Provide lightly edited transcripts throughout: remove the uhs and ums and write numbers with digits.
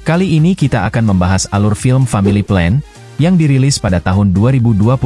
Kali ini kita akan membahas alur film Family Plan yang dirilis pada tahun 2023.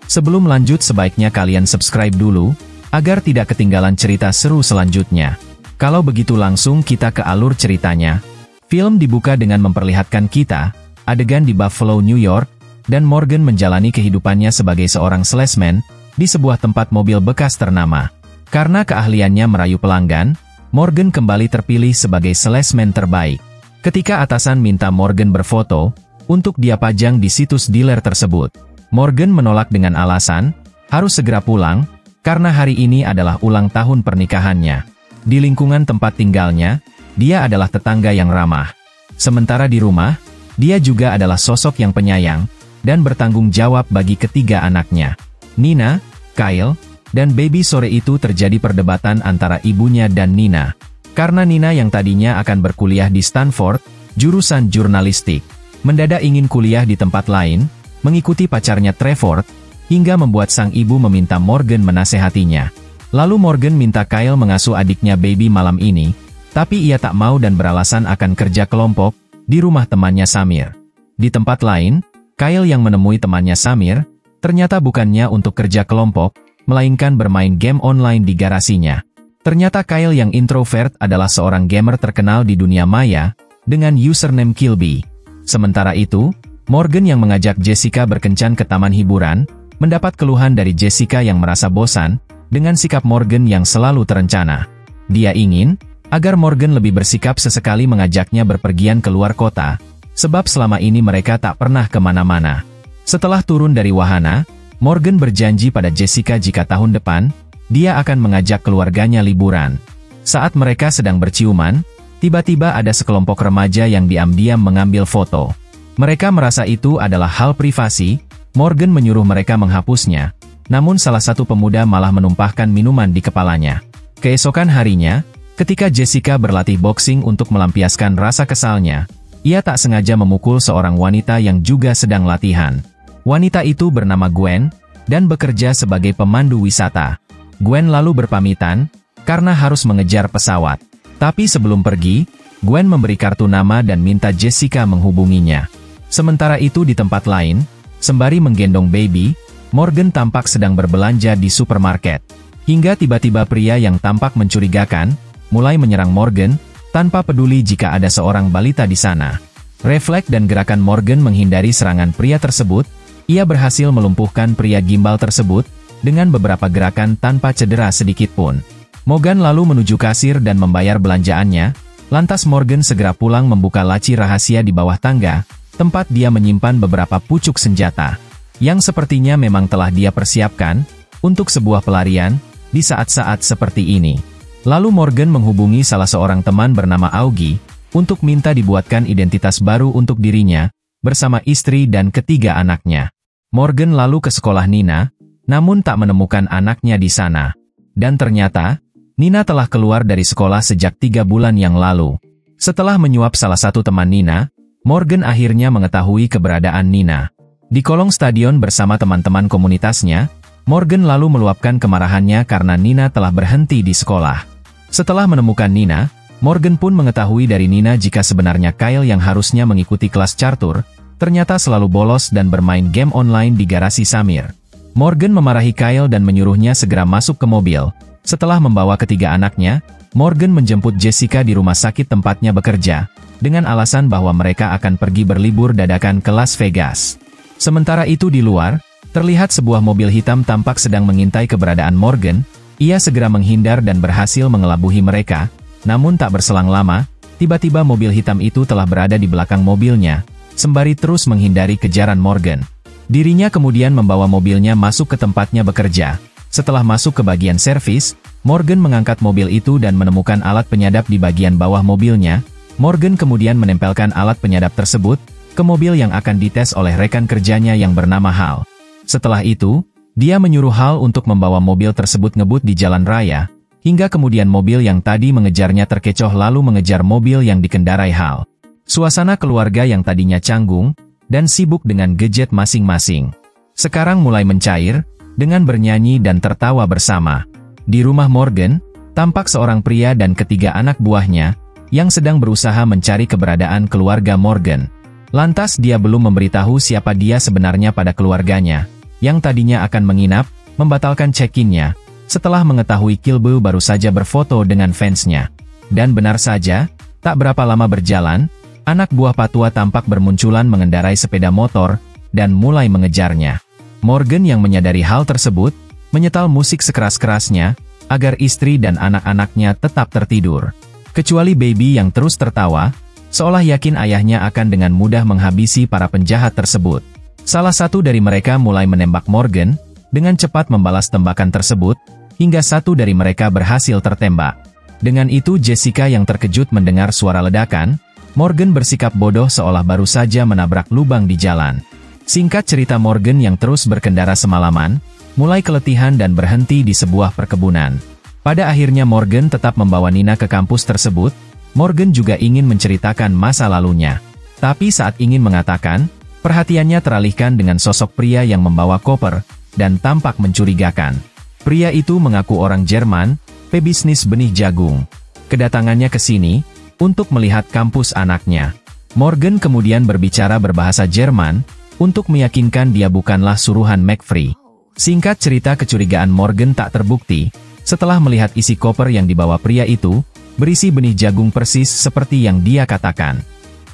Sebelum lanjut sebaiknya kalian subscribe dulu, agar tidak ketinggalan cerita seru selanjutnya. Kalau begitu langsung kita ke alur ceritanya. Film dibuka dengan memperlihatkan kita, adegan di Buffalo, New York, dan Morgan menjalani kehidupannya sebagai seorang salesman di sebuah tempat mobil bekas ternama. Karena keahliannya merayu pelanggan, Morgan kembali terpilih sebagai salesman terbaik. Ketika atasan minta Morgan berfoto, untuk dia pajang di situs dealer tersebut, Morgan menolak dengan alasan, harus segera pulang, karena hari ini adalah ulang tahun pernikahannya. Di lingkungan tempat tinggalnya, dia adalah tetangga yang ramah. Sementara di rumah, dia juga adalah sosok yang penyayang, dan bertanggung jawab bagi ketiga anaknya. Nina, Kyle, dan Baby. Sore itu terjadi perdebatan antara ibunya dan Nina. Karena Nina yang tadinya akan berkuliah di Stanford, jurusan jurnalistik, mendadak ingin kuliah di tempat lain, mengikuti pacarnya Trevor, hingga membuat sang ibu meminta Morgan menasehatinya. Lalu Morgan minta Kyle mengasuh adiknya Baby malam ini, tapi ia tak mau dan beralasan akan kerja kelompok di rumah temannya Samir. Di tempat lain, Kyle yang menemui temannya Samir, ternyata bukannya untuk kerja kelompok, melainkan bermain game online di garasinya. Ternyata Kyle yang introvert adalah seorang gamer terkenal di dunia maya, dengan username Kilby. Sementara itu, Morgan yang mengajak Jessica berkencan ke taman hiburan, mendapat keluhan dari Jessica yang merasa bosan, dengan sikap Morgan yang selalu terencana. Dia ingin, agar Morgan lebih bersikap sesekali mengajaknya berpergian keluar kota, sebab selama ini mereka tak pernah kemana-mana. Setelah turun dari wahana, Morgan berjanji pada Jessica jika tahun depan, dia akan mengajak keluarganya liburan. Saat mereka sedang berciuman, tiba-tiba ada sekelompok remaja yang diam-diam mengambil foto. Mereka merasa itu adalah hal privasi, Morgan menyuruh mereka menghapusnya, namun salah satu pemuda malah menumpahkan minuman di kepalanya. Keesokan harinya, ketika Jessica berlatih boxing untuk melampiaskan rasa kesalnya, ia tak sengaja memukul seorang wanita yang juga sedang latihan. Wanita itu bernama Gwen, dan bekerja sebagai pemandu wisata. Gwen lalu berpamitan, karena harus mengejar pesawat. Tapi sebelum pergi, Gwen memberi kartu nama dan minta Jessica menghubunginya. Sementara itu di tempat lain, sembari menggendong Baby, Morgan tampak sedang berbelanja di supermarket. Hingga tiba-tiba pria yang tampak mencurigakan, mulai menyerang Morgan, tanpa peduli jika ada seorang balita di sana. Refleks dan gerakan Morgan menghindari serangan pria tersebut, ia berhasil melumpuhkan pria gimbal tersebut, dengan beberapa gerakan tanpa cedera sedikitpun. Morgan lalu menuju kasir dan membayar belanjaannya, lantas Morgan segera pulang membuka laci rahasia di bawah tangga, tempat dia menyimpan beberapa pucuk senjata, yang sepertinya memang telah dia persiapkan, untuk sebuah pelarian, di saat-saat seperti ini. Lalu Morgan menghubungi salah seorang teman bernama Augie, untuk minta dibuatkan identitas baru untuk dirinya, bersama istri dan ketiga anaknya. Morgan lalu ke sekolah Nina, namun tak menemukan anaknya di sana. Dan ternyata, Nina telah keluar dari sekolah sejak 3 bulan yang lalu. Setelah menyuap salah satu teman Nina, Morgan akhirnya mengetahui keberadaan Nina. Di kolong stadion bersama teman-teman komunitasnya, Morgan lalu meluapkan kemarahannya karena Nina telah berhenti di sekolah. Setelah menemukan Nina, Morgan pun mengetahui dari Nina jika sebenarnya Kyle yang harusnya mengikuti kelas catur, ternyata selalu bolos dan bermain game online di garasi Samir. Morgan memarahi Kyle dan menyuruhnya segera masuk ke mobil. Setelah membawa ketiga anaknya, Morgan menjemput Jessica di rumah sakit tempatnya bekerja, dengan alasan bahwa mereka akan pergi berlibur dadakan ke Las Vegas. Sementara itu di luar, terlihat sebuah mobil hitam tampak sedang mengintai keberadaan Morgan. Ia segera menghindar dan berhasil mengelabuhi mereka, namun tak berselang lama, tiba-tiba mobil hitam itu telah berada di belakang mobilnya, sembari terus menghindari kejaran Morgan. Dirinya kemudian membawa mobilnya masuk ke tempatnya bekerja. Setelah masuk ke bagian servis, Morgan mengangkat mobil itu dan menemukan alat penyadap di bagian bawah mobilnya. Morgan kemudian menempelkan alat penyadap tersebut ke mobil yang akan dites oleh rekan kerjanya yang bernama Hal. Setelah itu, dia menyuruh Hal untuk membawa mobil tersebut ngebut di jalan raya, hingga kemudian mobil yang tadi mengejarnya terkecoh lalu mengejar mobil yang dikendarai Hal. Suasana keluarga yang tadinya canggung dan sibuk dengan gadget masing-masing, sekarang mulai mencair, dengan bernyanyi dan tertawa bersama. Di rumah Morgan, tampak seorang pria dan ketiga anak buahnya, yang sedang berusaha mencari keberadaan keluarga Morgan. Lantas dia belum memberitahu siapa dia sebenarnya pada keluarganya, yang tadinya akan menginap, membatalkan check-in-nya, setelah mengetahui Kilby baru saja berfoto dengan fansnya. Dan benar saja, tak berapa lama berjalan, anak buah Patua tampak bermunculan mengendarai sepeda motor, dan mulai mengejarnya. Morgan yang menyadari hal tersebut, menyetel musik sekeras-kerasnya, agar istri dan anak-anaknya tetap tertidur. Kecuali Baby yang terus tertawa, seolah yakin ayahnya akan dengan mudah menghabisi para penjahat tersebut. Salah satu dari mereka mulai menembak Morgan, dengan cepat membalas tembakan tersebut, hingga satu dari mereka berhasil tertembak. Dengan itu Jessica yang terkejut mendengar suara ledakan, Morgan bersikap bodoh seolah baru saja menabrak lubang di jalan. Singkat cerita, Morgan yang terus berkendara semalaman, mulai keletihan dan berhenti di sebuah perkebunan. Pada akhirnya Morgan tetap membawa Nina ke kampus tersebut. Morgan juga ingin menceritakan masa lalunya. Tapi saat ingin mengatakan, perhatiannya teralihkan dengan sosok pria yang membawa koper, dan tampak mencurigakan. Pria itu mengaku orang Jerman, pebisnis benih jagung. Kedatangannya ke sini, untuk melihat kampus anaknya. Morgan kemudian berbicara berbahasa Jerman, untuk meyakinkan dia bukanlah suruhan McFrey. Singkat cerita, kecurigaan Morgan tak terbukti, setelah melihat isi koper yang dibawa pria itu, berisi benih jagung persis seperti yang dia katakan.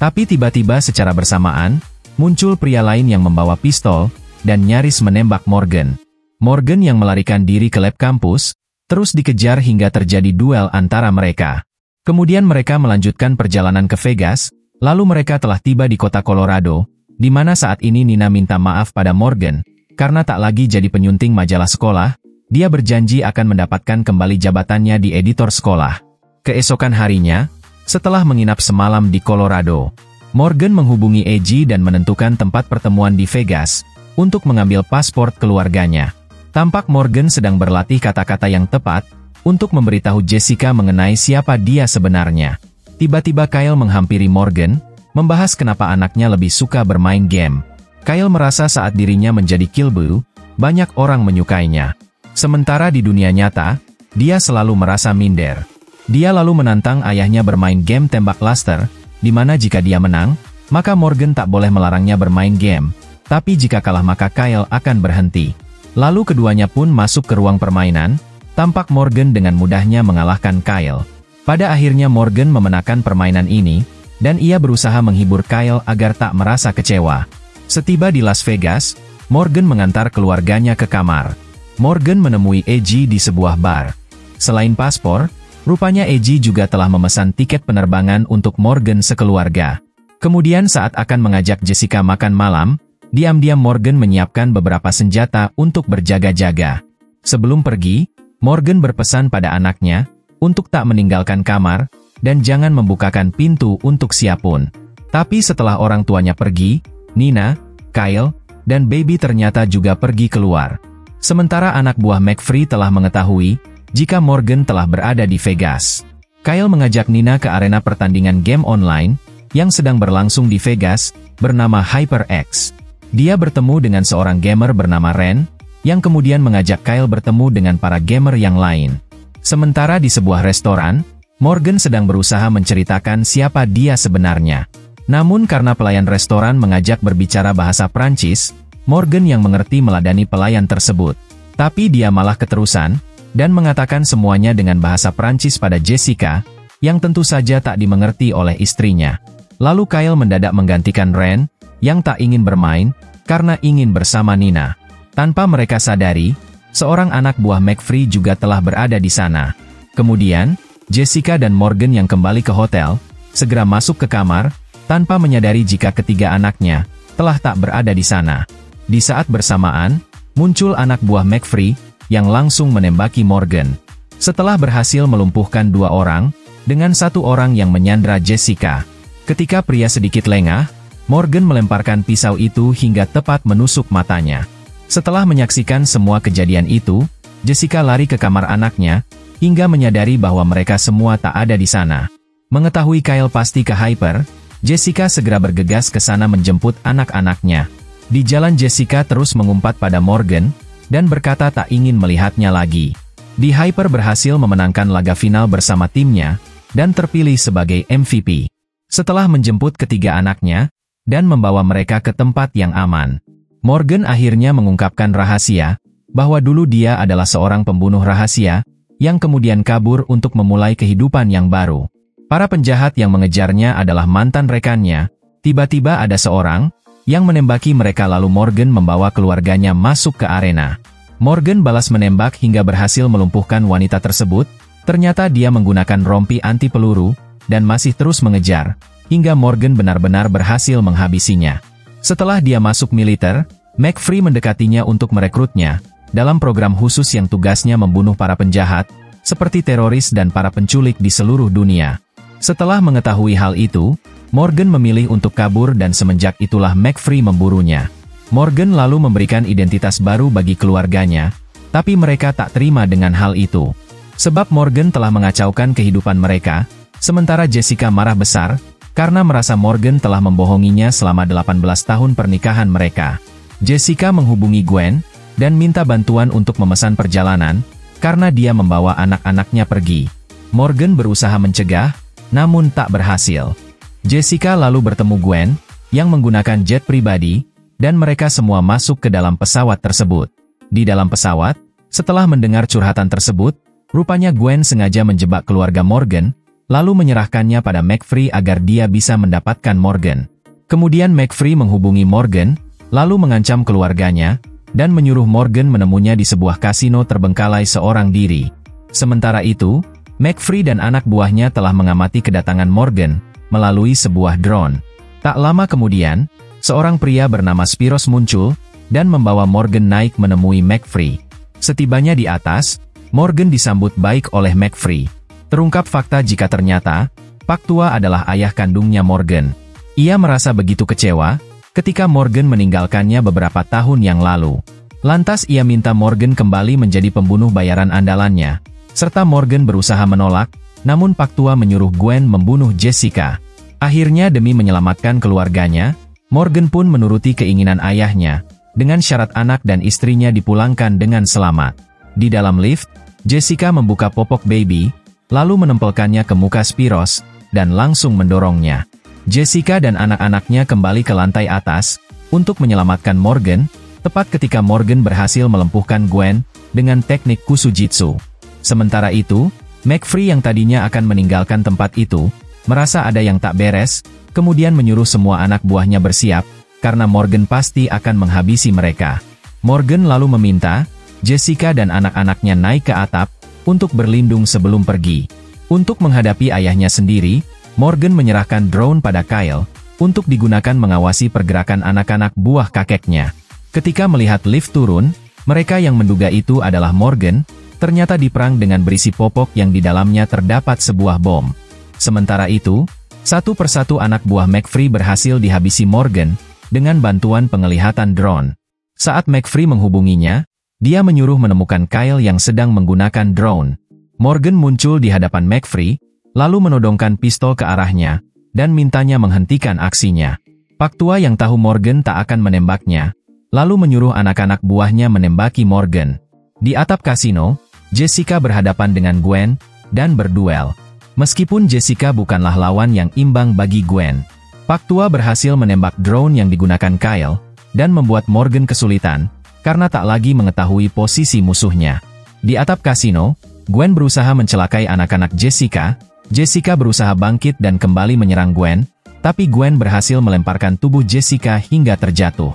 Tapi tiba-tiba secara bersamaan, muncul pria lain yang membawa pistol, dan nyaris menembak Morgan. Morgan yang melarikan diri ke lab kampus, terus dikejar hingga terjadi duel antara mereka. Kemudian mereka melanjutkan perjalanan ke Vegas, lalu mereka telah tiba di kota Colorado, di mana saat ini Nina minta maaf pada Morgan, karena tak lagi jadi penyunting majalah sekolah. Dia berjanji akan mendapatkan kembali jabatannya di editor sekolah. Keesokan harinya, setelah menginap semalam di Colorado, Morgan menghubungi AG dan menentukan tempat pertemuan di Vegas, untuk mengambil paspor keluarganya. Tampak Morgan sedang berlatih kata-kata yang tepat, untuk memberitahu Jessica mengenai siapa dia sebenarnya. Tiba-tiba Kyle menghampiri Morgan, membahas kenapa anaknya lebih suka bermain game. Kyle merasa saat dirinya menjadi Kilby, banyak orang menyukainya. Sementara di dunia nyata, dia selalu merasa minder. Dia lalu menantang ayahnya bermain game tembak laser, di mana jika dia menang, maka Morgan tak boleh melarangnya bermain game, tapi jika kalah maka Kyle akan berhenti. Lalu keduanya pun masuk ke ruang permainan, tampak Morgan dengan mudahnya mengalahkan Kyle. Pada akhirnya Morgan memenangkan permainan ini, dan ia berusaha menghibur Kyle agar tak merasa kecewa. Setiba di Las Vegas, Morgan mengantar keluarganya ke kamar. Morgan menemui AG di sebuah bar. Selain paspor, rupanya AG juga telah memesan tiket penerbangan untuk Morgan sekeluarga. Kemudian saat akan mengajak Jessica makan malam, diam-diam Morgan menyiapkan beberapa senjata untuk berjaga-jaga. Sebelum pergi, Morgan berpesan pada anaknya, untuk tak meninggalkan kamar, dan jangan membukakan pintu untuk siapapun. Tapi setelah orang tuanya pergi, Nina, Kyle, dan Baby ternyata juga pergi keluar. Sementara anak buah McFrey telah mengetahui, jika Morgan telah berada di Vegas. Kyle mengajak Nina ke arena pertandingan game online, yang sedang berlangsung di Vegas, bernama HyperX. Dia bertemu dengan seorang gamer bernama Ren, yang kemudian mengajak Kyle bertemu dengan para gamer yang lain. Sementara di sebuah restoran, Morgan sedang berusaha menceritakan siapa dia sebenarnya. Namun karena pelayan restoran mengajak berbicara bahasa Prancis, Morgan yang mengerti meladani pelayan tersebut. Tapi dia malah keterusan, dan mengatakan semuanya dengan bahasa Prancis pada Jessica, yang tentu saja tak dimengerti oleh istrinya. Lalu Kyle mendadak menggantikan Ren, yang tak ingin bermain, karena ingin bersama Nina. Tanpa mereka sadari, seorang anak buah McFrey juga telah berada di sana. Kemudian, Jessica dan Morgan yang kembali ke hotel, segera masuk ke kamar, tanpa menyadari jika ketiga anaknya telah tak berada di sana. Di saat bersamaan, muncul anak buah McFrey, yang langsung menembaki Morgan. Setelah berhasil melumpuhkan 2 orang, dengan 1 orang yang menyandra Jessica. Ketika pria sedikit lengah, Morgan melemparkan pisau itu hingga tepat menusuk matanya. Setelah menyaksikan semua kejadian itu, Jessica lari ke kamar anaknya, hingga menyadari bahwa mereka semua tak ada di sana. Mengetahui Kyle pasti ke Hyper, Jessica segera bergegas ke sana menjemput anak-anaknya. Di jalan Jessica terus mengumpat pada Morgan, dan berkata tak ingin melihatnya lagi. Di Hyper berhasil memenangkan laga final bersama timnya, dan terpilih sebagai MVP. Setelah menjemput ketiga anaknya, dan membawa mereka ke tempat yang aman, Morgan akhirnya mengungkapkan rahasia, bahwa dulu dia adalah seorang pembunuh rahasia, yang kemudian kabur untuk memulai kehidupan yang baru. Para penjahat yang mengejarnya adalah mantan rekannya. Tiba-tiba ada seorang yang menembaki mereka, lalu Morgan membawa keluarganya masuk ke arena. Morgan balas menembak hingga berhasil melumpuhkan wanita tersebut. Ternyata dia menggunakan rompi anti peluru, dan masih terus mengejar, hingga Morgan benar-benar berhasil menghabisinya. Setelah dia masuk militer, McFree mendekatinya untuk merekrutnya dalam program khusus yang tugasnya membunuh para penjahat, seperti teroris dan para penculik di seluruh dunia. Setelah mengetahui hal itu, Morgan memilih untuk kabur dan semenjak itulah McFree memburunya. Morgan lalu memberikan identitas baru bagi keluarganya, tapi mereka tak terima dengan hal itu. Sebab Morgan telah mengacaukan kehidupan mereka, sementara Jessica marah besar, karena merasa Morgan telah membohonginya selama 18 tahun pernikahan mereka. Jessica menghubungi Gwen, dan minta bantuan untuk memesan perjalanan, karena dia membawa anak-anaknya pergi. Morgan berusaha mencegah, namun tak berhasil. Jessica lalu bertemu Gwen, yang menggunakan jet pribadi, dan mereka semua masuk ke dalam pesawat tersebut. Di dalam pesawat, setelah mendengar curhatan tersebut, rupanya Gwen sengaja menjebak keluarga Morgan, lalu menyerahkannya pada McFree agar dia bisa mendapatkan Morgan. Kemudian McFree menghubungi Morgan, lalu mengancam keluarganya, dan menyuruh Morgan menemunya di sebuah kasino terbengkalai seorang diri. Sementara itu, McFree dan anak buahnya telah mengamati kedatangan Morgan melalui sebuah drone. Tak lama kemudian, seorang pria bernama Spiros muncul, dan membawa Morgan naik menemui McFree. Setibanya di atas, Morgan disambut baik oleh McFree. Terungkap fakta jika ternyata, Pak Tua adalah ayah kandungnya Morgan. Ia merasa begitu kecewa, ketika Morgan meninggalkannya beberapa tahun yang lalu. Lantas ia minta Morgan kembali menjadi pembunuh bayaran andalannya, serta Morgan berusaha menolak, namun Pak Tua menyuruh Gwen membunuh Jessica. Akhirnya demi menyelamatkan keluarganya, Morgan pun menuruti keinginan ayahnya, dengan syarat anak dan istrinya dipulangkan dengan selamat. Di dalam lift, Jessica membuka popok baby, lalu menempelkannya ke muka Spiros, dan langsung mendorongnya. Jessica dan anak-anaknya kembali ke lantai atas, untuk menyelamatkan Morgan, tepat ketika Morgan berhasil melumpuhkan Gwen, dengan teknik kusujitsu. Sementara itu, McFree yang tadinya akan meninggalkan tempat itu, merasa ada yang tak beres, kemudian menyuruh semua anak buahnya bersiap, karena Morgan pasti akan menghabisi mereka. Morgan lalu meminta, Jessica dan anak-anaknya naik ke atap, untuk berlindung sebelum pergi. Untuk menghadapi ayahnya sendiri, Morgan menyerahkan drone pada Kyle, untuk digunakan mengawasi pergerakan anak-anak buah kakeknya. Ketika melihat lift turun, mereka yang menduga itu adalah Morgan, ternyata diperang dengan berisi popok yang di dalamnya terdapat sebuah bom. Sementara itu, satu persatu anak buah McFree berhasil dihabisi Morgan, dengan bantuan penglihatan drone. Saat McFree menghubunginya, dia menyuruh menemukan Kyle yang sedang menggunakan drone. Morgan muncul di hadapan McFree, lalu menodongkan pistol ke arahnya, dan mintanya menghentikan aksinya. Pak Tua yang tahu Morgan tak akan menembaknya, lalu menyuruh anak-anak buahnya menembaki Morgan. Di atap kasino, Jessica berhadapan dengan Gwen, dan berduel. Meskipun Jessica bukanlah lawan yang imbang bagi Gwen, Pak Tua berhasil menembak drone yang digunakan Kyle, dan membuat Morgan kesulitan, karena tak lagi mengetahui posisi musuhnya. Di atap kasino, Gwen berusaha mencelakai anak-anak Jessica. Jessica berusaha bangkit dan kembali menyerang Gwen, tapi Gwen berhasil melemparkan tubuh Jessica hingga terjatuh.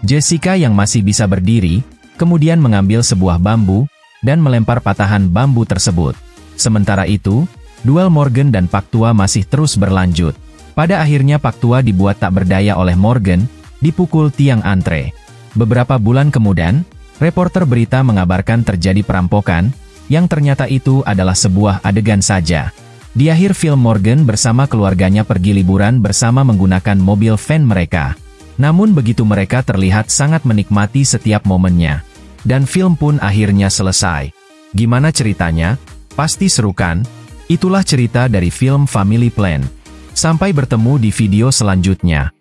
Jessica yang masih bisa berdiri, kemudian mengambil sebuah bambu, dan melempar patahan bambu tersebut. Sementara itu, duel Morgan dan Pak Tua masih terus berlanjut. Pada akhirnya Pak Tua dibuat tak berdaya oleh Morgan, dipukul tiang antre. Beberapa bulan kemudian, reporter berita mengabarkan terjadi perampokan, yang ternyata itu adalah sebuah adegan saja. Di akhir film Morgan bersama keluarganya pergi liburan bersama menggunakan mobil van mereka. Namun begitu mereka terlihat sangat menikmati setiap momennya. Dan film pun akhirnya selesai. Gimana ceritanya? Pasti seru kan? Itulah cerita dari film Family Plan. Sampai bertemu di video selanjutnya.